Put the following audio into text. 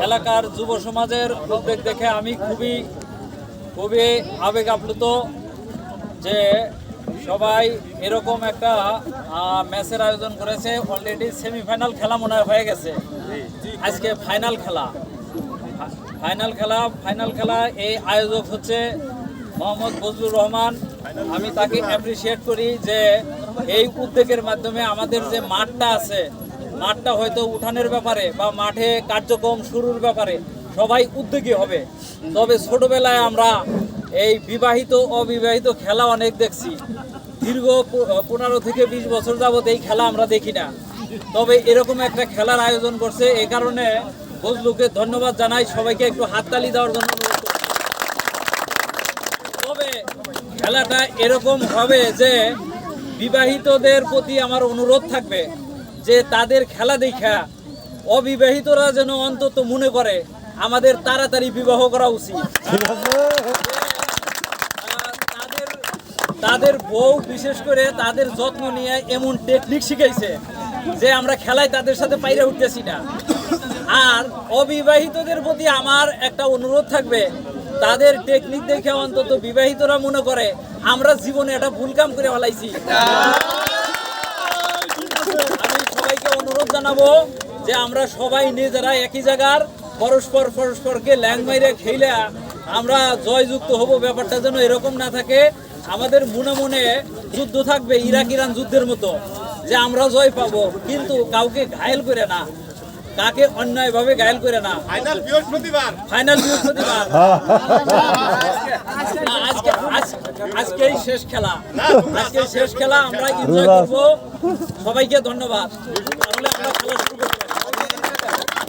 এলাকার যুব সমাজের উদ্যোগ দেখে আমি খুবই আবেগ আপ্লুত যে সবাই এরকম একটা ম্যাচের আয়োজন করেছে। অলরেডি সেমিফাইনাল খেলা মনে হয়ে গেছে, আজকে ফাইনাল খেলা। এই আয়োজক হচ্ছে মোহাম্মদ ফজলুর রহমান। আমি তাকে অ্যাপ্রিসিয়েট করি যে এই উদ্যোগের মাধ্যমে আমাদের যে মাঠটা আছে, মাঠটা হয়তো উঠানের ব্যাপারে বা মাঠে কার্যক্রম শুরুর ব্যাপারে সবাই উদ্যোগী হবে। তবে ছোটবেলায় আমরা এই বিবাহিত অবিবাহিত খেলা অনেক দেখছি, দীর্ঘ 15 থেকে 20 বছর যাবত এই খেলা আমরা দেখি না। তবে এরকম একটা খেলার আয়োজন করছে, এই কারণে ফজলুকে ধন্যবাদ জানাই। সবাইকে একটু হাততালি দেওয়ার জন্য। তবে খেলাটা এরকম হবে যে বিবাহিতদের প্রতি আমার অনুরোধ থাকবে যে তাদের খেলা দেখা অবিবাহিতরা যেন অন্তত মনে করে আমাদের তাড়াতাড়ি বিবাহ করা উচিত। তাদের বউ বিশেষ করে তাদের যত্ন নিয়ে এমন টেকনিক শিখাইছে যে আমরা খেলায় তাদের সাথে পাইরে উঠতেছি না। আর অবিবাহিতদের প্রতি আমার একটা অনুরোধ থাকবে, তাদের টেকনিক দেখে অন্তত বিবাহিতরা মনে করে আমরা জীবনে একটা ভুল কাম করে ফেলাইছি। আমি সবাইকে অনুরোধ জানাবো যে আমরা সবাই নিজেরা একই জায়গার পরস্পরকে ল্যাং মাইরে খেলে আমরা জয়যুক্ত হব। ব্যাপারটা যেন এরকম না থাকে, আমাদের মনে মনে যুদ্ধ থাকবে ইরাক ইরান যুদ্ধের মতো, যে আমরা জয় পাবো, কিন্তু কাউকে ঘায়েল করে না, কাকে অন্যায়ভাবে ঘায়েল করে না। ফাইনাল বৃহস্পতিবার আজকেই শেষ খেলা, আমরা এনজয় করবো। সবাইকে ধন্যবাদ। তাহলে আমরা খেলা শুরু